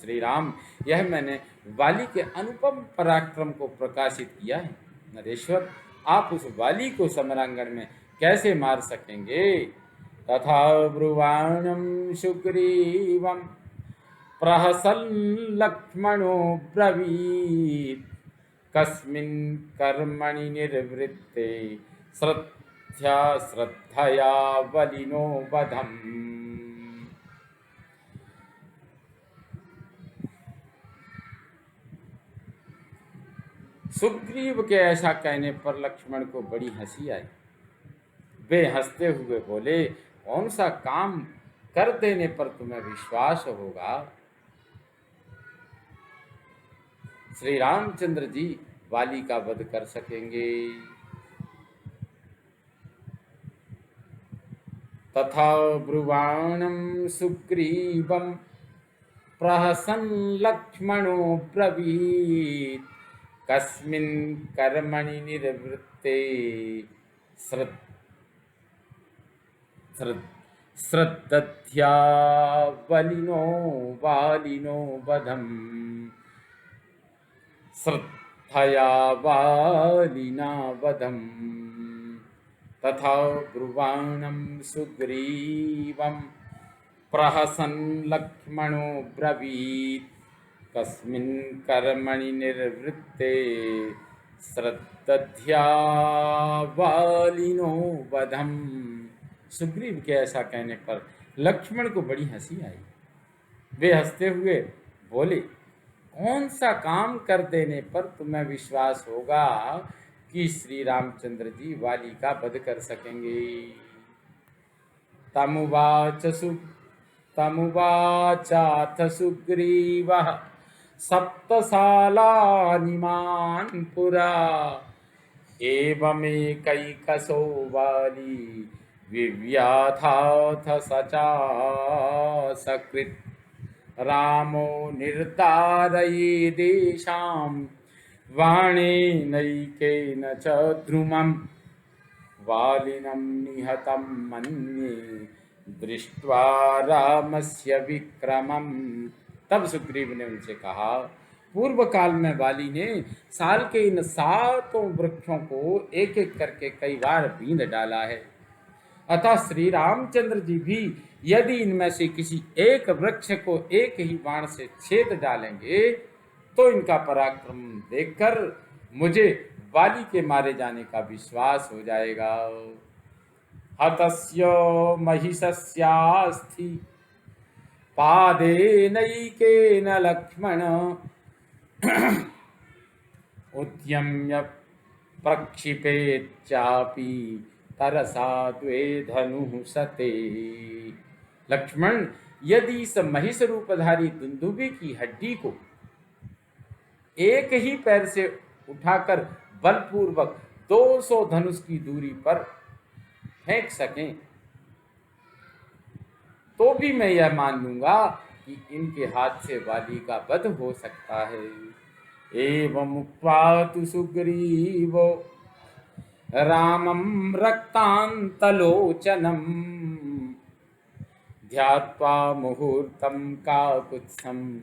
श्री राम, यह मैंने वाली के अनुपम पराक्रम को प्रकाशित किया है। नरेश्वर, आप उस वाली को समरांगण में कैसे मार सकेंगे? तथा ब्रुवाणं सुग्रीवं प्रहसन् लक्ष्मणो ब्रवीत् कस्मिन् कर्मणि निर्वृत्ते श्रद्धया बलिनो वधम्। सुग्रीव के ऐसा कहने पर लक्ष्मण को बड़ी हंसी आई। वे हंसते हुए बोले, कौन सा काम कर देने पर तुम्हें विश्वास होगा? श्री रामचंद्र जी वाली का वध कर सकेंगे। तथा ब्रुवाणं सुग्रीवं प्रहसन् लक्ष्मणो ब्रवीत् कस्मिन् कर्मणि निर्वृत्ते श्रद्धया बलिनो वालिनो वधम्। श्रद्धया वालिना वधम्। तथा ब्रुवाणं सुग्रीवं प्रहसन् लक्ष्मणो ब्रवीत् कस्मिन् कर्मणि निर्वृत्ते श्रद्धया वालिनो वधम्। सुग्रीव के ऐसा कहने पर लक्ष्मण को बड़ी हंसी आई। वे हंसते हुए बोले, कौन सा काम कर देने पर तुम्हें विश्वास होगा कि श्री रामचंद्र जी वाली का वध कर सकेंगे? तमुवाचाथ सुग्रीवः सप्तशालानिमान् पुरा एवमेकैकशो वाली विव्याधाथ सकृत् रामो निर्धारये देशां वाणेनैकेन च द्रुमं वालिनं निहतं मन्ये दृष्ट्वा रामस्य विक्रमं। तब सुग्रीव ने उनसे कहा, पूर्व काल में वाली ने साल के इन 7 वृक्षों को एक एक करके कई बार बींध डाला है। अतः श्री रामचंद्र जी भी यदि इनमें से किसी एक वृक्ष को एक ही बाण से छेद डालेंगे तो इनका पराक्रम देखकर मुझे वाली के मारे जाने का विश्वास हो जाएगा। हतस्य महिषस्यास्थि पादेनैकेन लक्ष्मण उद्यम्य प्रक्षिपेच्चापि तरसा द्वे धनुः सते। लक्ष्मण, यदि इस महिष रूपधारी दुंदुबी की हड्डी को एक ही पैर से उठाकर बलपूर्वक 200 धनुष की दूरी पर फेंक सकें तो भी मैं यह मान लूंगा कि इनके हाथ से वाली का वध हो सकता है। एवं उक्त्वा तु सुग्रीवो रामं रक्तान्तलोचनं ध्यात्वा मुहूर्तं काकुत्स्थं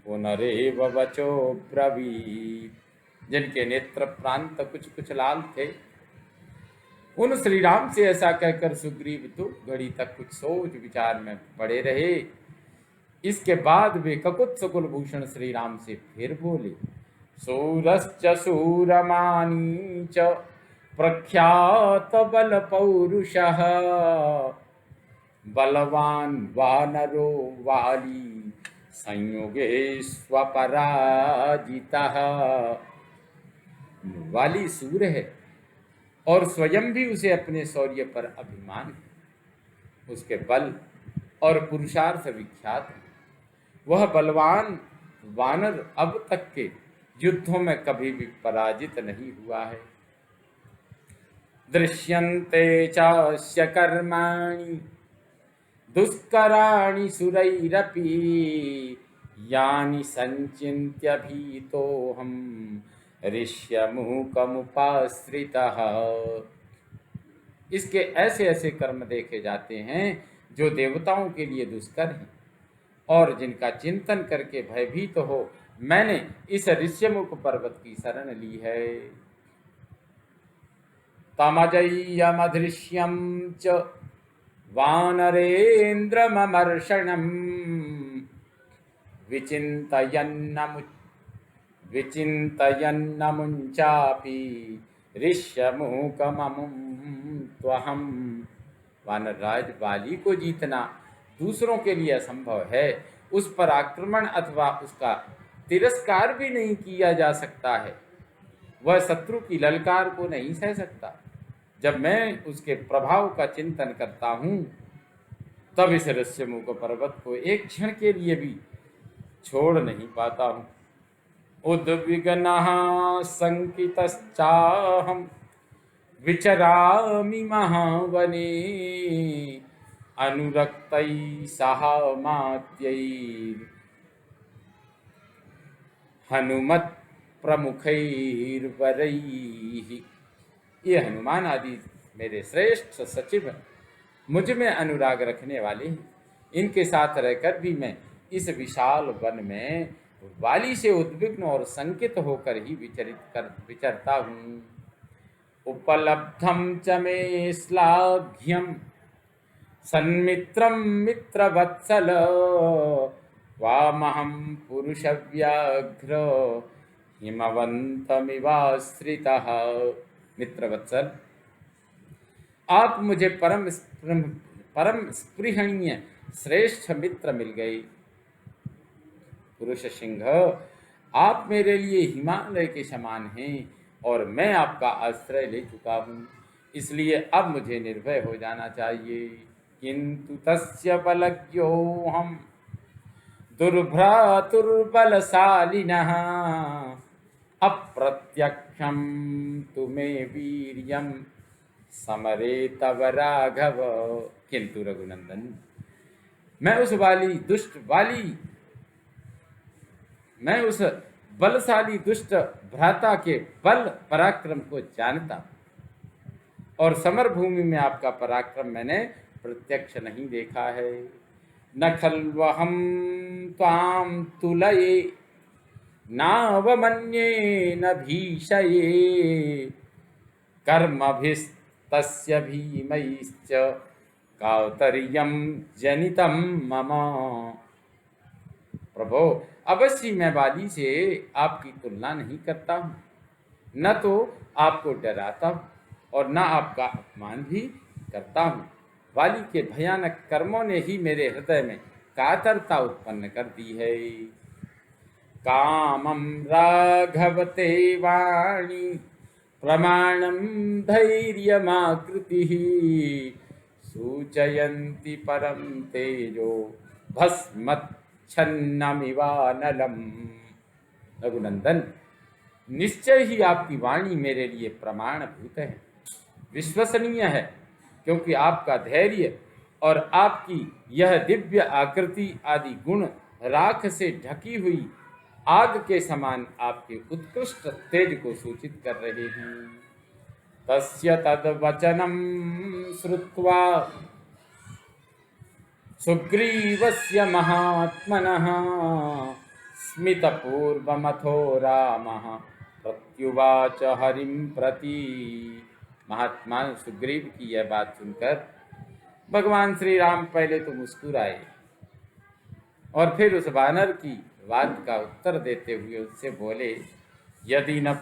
पुनरेव वचो ब्रवीत्। जिनके नेत्र प्रांत कुछ कुछ लाल थे, उन श्री राम से ऐसा कहकर सुग्रीव तो घड़ी तक कुछ सोच विचार में पड़े रहे। इसके बाद वे ककुत्स कुलभूषण श्री राम से फिर बोले, शूरश्च शूरमानी च प्रख्यात बलपौरुषः बलवान वानरो वाली संयुगे स्वपराजितः। वाली सूर है और स्वयं भी उसे अपने शौर्य पर अभिमान है। उसके बल और पुरुषार्थ विख्यात है। वह बलवान वानर अब तक के युद्धों में कभी भी पराजित नहीं हुआ है। दृश्यन्ते चास्य कर्माणि दुष्कराणि सुरैरपि यानि संचिन्त्य भीतोऽहं ऋष्यमुखमुपाश्रितः। इसके ऐसे ऐसे कर्म देखे जाते हैं जो देवताओं के लिए दुष्कर हैं और जिनका चिंतन करके भयभीत हो मैंने इस ऋष्यमुख पर्वत की शरण ली है। तमजय्यमधृश्यं च वानरेन्द्रममर्षणम् विचिन्तयन्नमुञ्चापि ऋष्यमुखममुं त्वहम्। वानरराज वाली को जीतना दूसरों के लिए असंभव है। उस पर आक्रमण अथवा उसका तिरस्कार भी नहीं किया जा सकता है। वह शत्रु की ललकार को नहीं सह सकता। जब मैं उसके प्रभाव का चिंतन करता हूँ तब इस ऋष्यमुख पर्वत को एक क्षण के लिए भी छोड़ नहीं पाता हूँ। उद्विग्नः शंकितश्चाहं विचरामि महावने अनुरक्तैः सह मात्यैः हनुमत् प्रमुखैर्वरैः। ये हनुमान आदि मेरे श्रेष्ठ सचिव हैं, मुझ में अनुराग रखने वाले हैं। इनके साथ रहकर भी मैं इस विशाल वन में वाली से उद्विग्न और संकित होकर ही विचरता हूँ। उपलब्धं च मे श्लाघ्यं सन्मित्रं मित्रवत्सल वामहं पुरुषव्याघ्र हिमवन्तमिवाश्रितः। मित्रवत्सल, आप मुझे परम स्पृहणीय श्रेष्ठ मित्र मिल गए। पुरुष सिंह, आप मेरे लिए हिमालय के समान हैं और मैं आपका आश्रय ले चुका हूँ, इसलिए अब मुझे निर्भय हो जाना चाहिए। किंतु तस्य बलज्ञोऽहं दुर्भ्रातुर्बलशालिनः अप्रत्यक्षं तु मे वीर्यं समरे तव राघव। किंतु रघुनंदन, मैं उस बलशाली दुष्ट भ्राता के बल पराक्रम को जानता और समर भूमि में आपका पराक्रम मैंने प्रत्यक्ष नहीं देखा है। न खल्वहं त्वां तुलये नावमन्ये न भीषये कर्मभिस्तस्य भीमैश्च कातर्यं जनितं मम। प्रभो, अवश्य मैं वाली से आपकी तुलना नहीं करता हूँ, न तो आपको डराता हूँ और न आपका अपमान भी करता हूँ। वाली के भयानक कर्मों ने ही मेरे हृदय में कातरता उत्पन्न कर दी है। कामं राघवते वाणी प्रमाणं धैर्यमाकृतिः सूचयन्ति परं तेजो भस्मच्छन्नमिवानलम्। रघुनंदन, निश्चय ही आपकी वाणी मेरे लिए प्रमाणभूत है, विश्वसनीय है, क्योंकि आपका धैर्य और आपकी यह दिव्य आकृति आदि गुण राख से ढकी हुई आग के समान आपके उत्कृष्ट तेज को सूचित कर रहे हैं। तस्य तद्वचनं श्रुत्वा सुग्रीवस्य महात्मनः स्मितपूर्वमथो रामः प्रत्युवाच हरिं प्रति। महात्मा सुग्रीव की यह बात सुनकर भगवान श्री राम पहले तो मुस्कुराए और फिर उस वानर की बात का उत्तर देते हुए उससे बोले, यदि न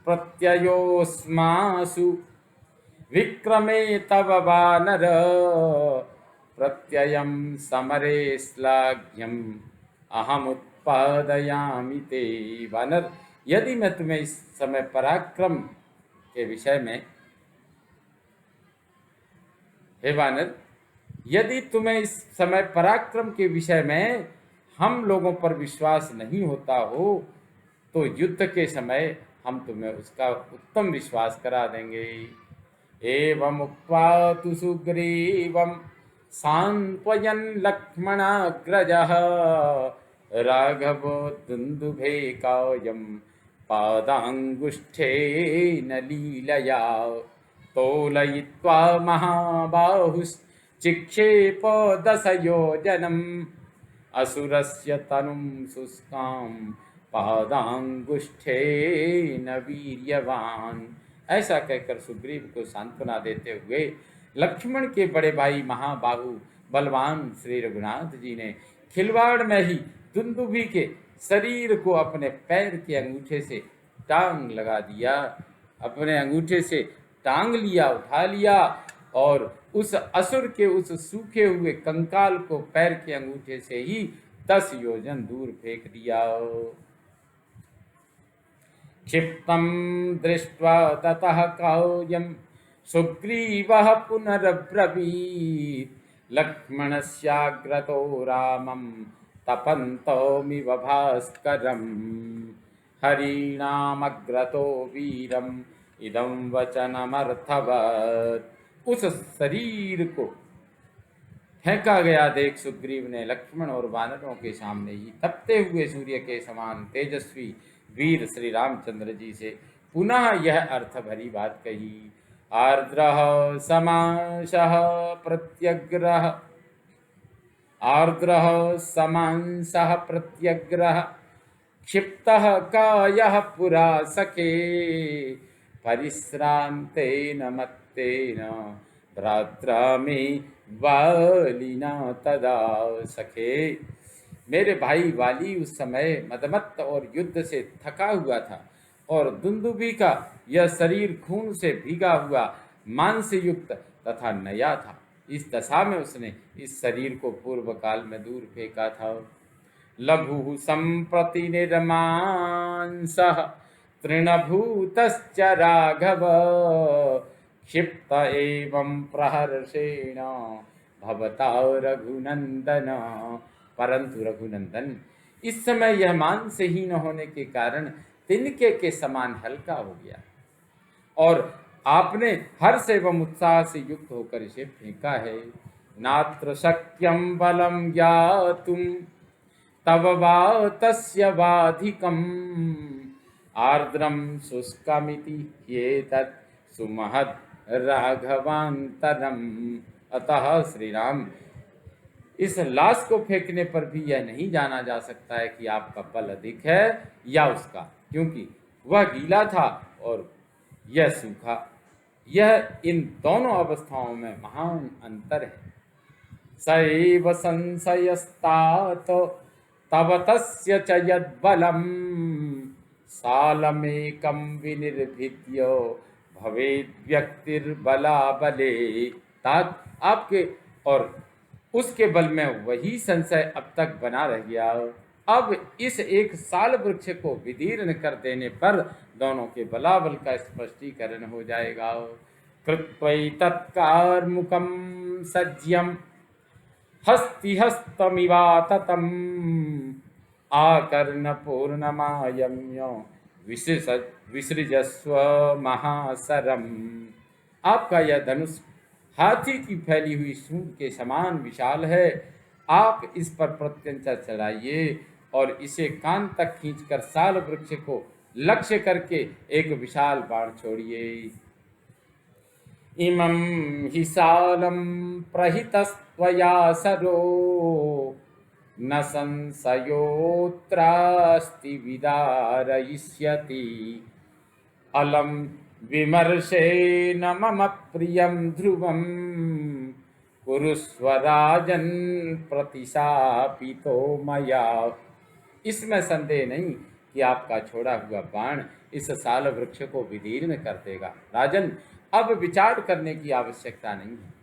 प्रत्ययोस्मासु विक्रमे तव वानर, प्रत्ययं समरे श्लाघ्यम अहम उत्पादयामि ते। वानर, यदि मैं तुम्हें इस समय पराक्रम के विषय में, हे वानर, यदि तुम्हें इस समय पराक्रम के विषय में हम लोगों पर विश्वास नहीं होता हो, तो युद्ध के समय हम तुम्हें उसका उत्तम विश्वास करा देंगे। एवं उक्त्वा तु सुग्रीवं सांत्वयन् लक्ष्मणाग्रजः, राघवो दुन्दुभे कायं पादाङ्गुष्ठेन लीलया, तोलयित्वा महाबाहुश्चिक्षेप दशयोजनम्, असुरस्य तनुं शुष्कां पादाङ्गुष्ठेन वीर्यवान्। ऐसा कहकर सुग्रीव को सांत्वना देते हुए लक्ष्मण के बड़े भाई महाबाहु बलवान श्री रघुनाथ जी ने खिलवाड़ में ही दुंदुभी के शरीर को अपने पैर के अंगूठे से टांग लगा दिया, अपने अंगूठे से टांग लिया, उठा लिया, और उस असुर के उस सूखे हुए कंकाल को पैर के अंगूठे से ही 10 योजन दूर फेंक दिया। क्षिप्तं दृष्ट्वा ततः काव्यं सुग्रीवः पुनरब्रवीत्, लक्ष्मणस्याग्रतो रामं तपन्तमिव भास्करम्, हरीणामग्रतो वीरम् इदं वचनमर्थवत्। उस शरीर को फेंका गया देख सुग्रीव ने लक्ष्मण और वानरों के सामने ही तपते हुए सूर्य के समान तेजस्वी वीर श्री रामचंद्र जी से पुनः यह अर्थ भरी बात कही। आर्द्रः समांसः प्रत्यग्रह, आर्द्रः समांसः प्रत्यग्रह, क्षिप्तः कायः पुरा सखे, परिश्रान्तेन मत्तेन भ्रात्रा मे वालिना तदा सखे। मेरे भाई वाली उस समय मदमत्त और युद्ध से थका हुआ था, और दुंदुभी का यह शरीर खून से भीगा हुआ मांस युक्त तथा नया था। इस दशा में उसने इस शरीर को पूर्व काल में दूर फेंका था। लघु संप्रति निर्मांसः तृणभूतश्च राघव, क्षिप्त एवं प्रहर्षेण भवता रघुनंदन। परंतु रघुनंदन, इस समय यह मांसहीन होने के कारण तिनके के समान हल्का हो गया, और आपने हर्ष एवं उत्साह से युक्त होकर इसे फेंका है। नात्र शक्यं बलं ज्ञातुं तव वा तस्य वाधिकम्, आर्द्रं शुष्कमिति ह्येतत् सुमहद् राघवान्तरम्। अतः श्री राम, इस लाश को फेंकने पर भी यह नहीं जाना जा सकता है कि आपका बल अधिक है या उसका, क्योंकि वह गीला था और यह सूखा। यह इन दोनों अवस्थाओं में महान अंतर है। सैव संशयस्तात तव तस्य च यद्बलम्, सालमेकं विनिर्भिद्य भवेद् व्यक्तिर्बलाबले। तात, आपके और उसके बल में वही संशय अब तक बना रह गया। अब इस एक साल वृक्ष को विदीर्ण कर देने पर दोनों के बलाबल का स्पष्टीकरण हो जाएगा। कृत्वैतत्कारमुकं सज्यम हस्तिहस्तमिवाततम्, आकर्ण पूर्णमायम्य विसृजस्व महासरम। आपका यह धनुष हाथी की फैली हुई सूंड के समान विशाल है। आप इस पर प्रत्यंचा चढ़ाइए और इसे कान तक खींचकर साल वृक्ष को लक्ष्य करके एक विशाल बाण छोड़िए। इमं हि सालं प्रहितस्त्वया सरो, न संशयोऽत्रास्ति विदारयिष्यति, अलं विमर्शेन मम प्रियं ध्रुवं, कुरुस्व राजन् प्रतिशापितो मया। इसमें संदेह नहीं कि आपका छोड़ा हुआ बाण इस साल वृक्ष को विदीर्ण कर देगा। राजन, अब विचार करने की आवश्यकता नहीं है।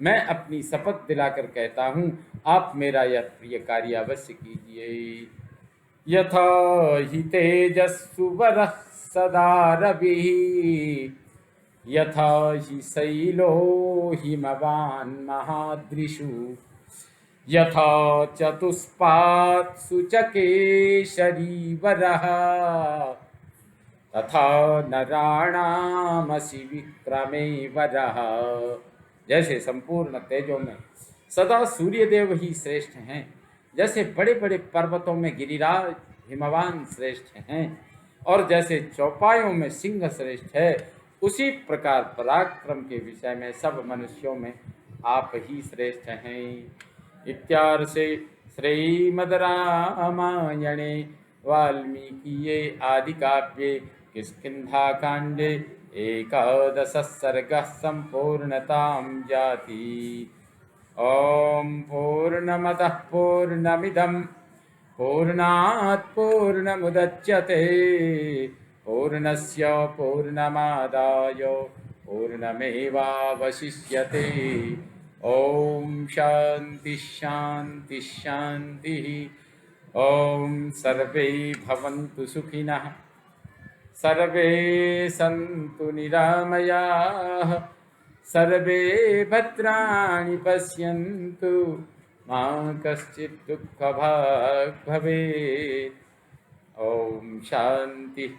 मैं अपनी शपथ दिलाकर कहता हूँ, आप मेरा यह प्रिय कार्य अवश्य कीजिए। यथा हि तेजस्सु वरः सदा रविः, यथा हि शैलो हिमवान् महाद्रिषु, यथा चतुष्पात्सु च केशरी वरः, तथा नराणामसि विक्रमे वरः। जैसे संपूर्ण तेजों में सदा सूर्यदेव ही श्रेष्ठ हैं, जैसे बड़े बड़े पर्वतों में गिरिराज हिमवान श्रेष्ठ हैं, और जैसे चौपायों में सिंह श्रेष्ठ है, उसी प्रकार पराक्रम के विषय में सब मनुष्यों में आप ही श्रेष्ठ हैं। इत्यार्षे श्रीमद् रामायणे वाल्मीकिये आदिकाव्ये किष्किन्धाकाण्डे एकादशः सर्गः सम्पूर्णतां याति। ॐ पूर्णमदः पूर्णमिदं पूर्णात् पूर्णमुदच्यते पूर्णस्य पूर्णमादाय पूर्णमेवावशिष्यते। ॐ शान्ति शान्ति शान्तिः। ॐ सर्वे भवन्तु सुखिनः, सर्वे सन्तु निरामयाः, सर्वे भद्राणि पश्यन्तु, मा कश्चित् दुःखभाग् भवेत्। ॐ शान्ति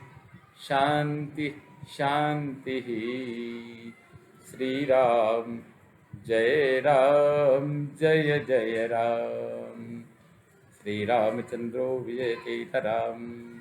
शान्ति शान्तिः। श्रीराम जय राम जय जय राम। श्रीरामचन्द्रो विजयते राम।